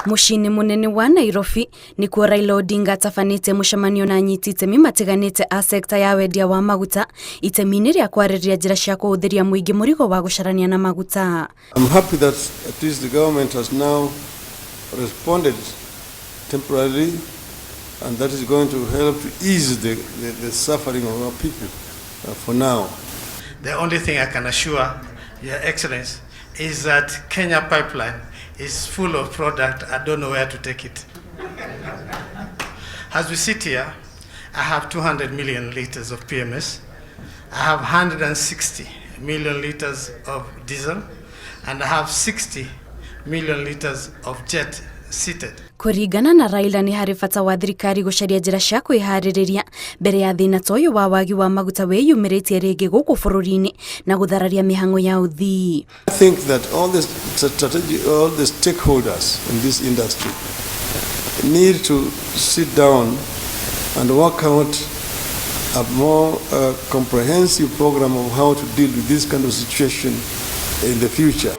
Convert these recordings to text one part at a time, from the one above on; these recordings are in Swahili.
Mushini munene wa Nairobi nikuo Raila Odinga atafanite mushamanio na anyiti itemi matiganite a sekta ya wendia wa maguta itemi-ini ria kwariria njira cia kuhuthiria muingi murigo wa gucarania na maguta. I'm happy that at least the government has now responded temporarily, and that is going to help to ease the suffering of our people for now. The only thing I can assure Your Excellency is that Kenya pipeline is full of product. I don't know where to take it. As we sit here, I have 200 million liters of PMS. I have 160 million liters of diesel, and I have 60 million liters of jet seated. Kuringana na Raila ni hari bata wa thirikari gucaria njira cia kwihariria mbere ya thina toyo wa wagi wa maguta wiyumiritie ringi guku bururi-ini na guthararia mihango ya uthii. I think that all the stakeholders in this industry need to sit down and work out a more comprehensive program of how to deal with this kind of situation in the future.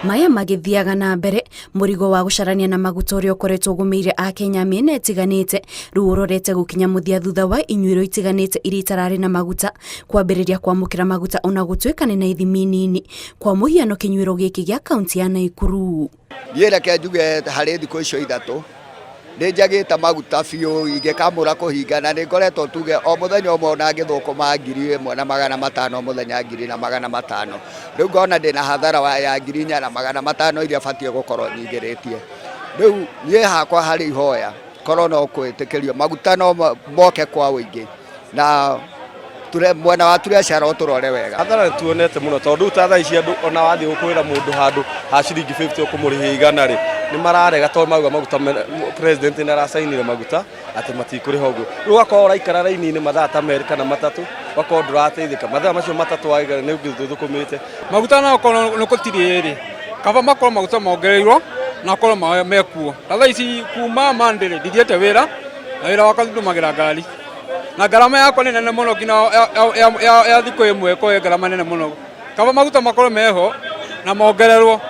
Maya magithiaga na mbere murigo wa gucarania na maguta uria ukoretwo gumeire akenya miena itiganite riu urorete gukinya muthia thutha wa inyuiro itiganite iria itarari na maguta kwambiriria kwamukira maguta ona gutwikane na ithimi nini kwa muhiano kinyuiro giki gia kaunti ya Naikuru. Ndiera ke njuge hari thikũ icio ithatu nĩnjagĩte maguta biũ ingĩkamũra kũhingana nĩngoretwo tuge o mũthenya ũmwe na ngĩthũkũma 1,500 mũthenya 1,500 rĩu ngona ndĩna hathara ya 4,500 iria batie gũkorwo nyingĩrĩtie rĩu niĩ hakwa harĩ ihoya korwo no kwĩtĩkĩrio maguta no moke kwa ũingĩ na mwena wa tureciara turore wega. Hathara tuonete muno tondu tatha ici andu ona wathi gukwira mundu handu ha ciringi 50 ukumurihe igana ri ni mararega tondu mauga maguta president ni arasainire maguta ati matikuri hogu riu wakora ikara raini-ini mathaa ta merĩ kana matatũ wakora ndurateithika mathaa macio matatũ waigana ni ungithukumite maguta na okoro nukutiri ri kaba makoro maguta mongereirwo na okoro mekuo tatha ici kuma mandire ndithiete wira na wira wakwa ndumagira ngari na garama yako ni nene muno kina ya thiko imwe ko garama nene muno kaba maguta makoro meho na mongererwo.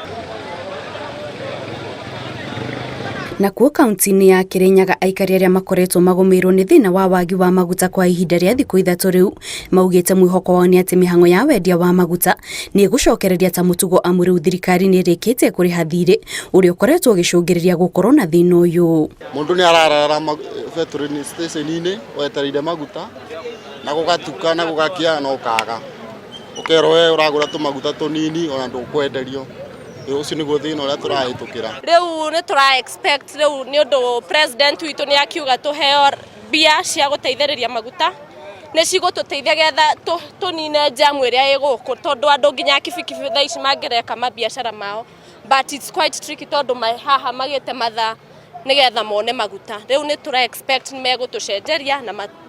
Na kuo kaunti-ini ya Kirinyaga aikari aria makoretwo magomeirwo ni thina wa wagi wa maguta kwa ihinda ria thikũ ithatũ riu maugite mwihoko wao ni ati mihango ya wendia wa maguta ni igucokereria ta mutugo amu riu thirikari ni rikite kuriha thirĩ uria ukoretwo gicungiriria gukorwo na thina uyu. Mundu ni ararara petrol station-ini wetereire maguta na gugatuka na gugakia no kaga ukero we uragura tu maguta tunini ona ndukwenderio ucio niguo thina uria turahitukira riu ni tura expect riu ni undu president witu ni akiuga tuheo bia cia guteithĩrĩria maguta ni cigututeithia getha tunine jamu iria iguku tondu andu nginya kibikibi thaa ici mangireka mabiacara mao but it's quite tricky tondu haha magite mathaa nigetha mone maguta riu ni tura expect ni megutucenjeria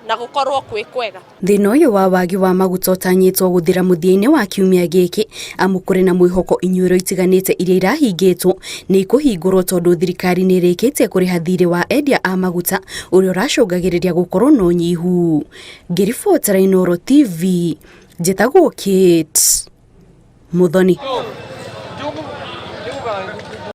na gukorwo kwega. Thina uyu wa wagi wa maguta utanyitwo guthira muthia-ini wa kiumia giki amu kuri na mwihoko inyuiro itiganite iria irahingitwo ni ikuhingurwo tondu thirikari ni rikite kuriha thirĩ wa endia a maguta uria uracungagiriria gukorwo no nyihu. Ngiribotera Inooro TV, njitagwo Kate Muthoni.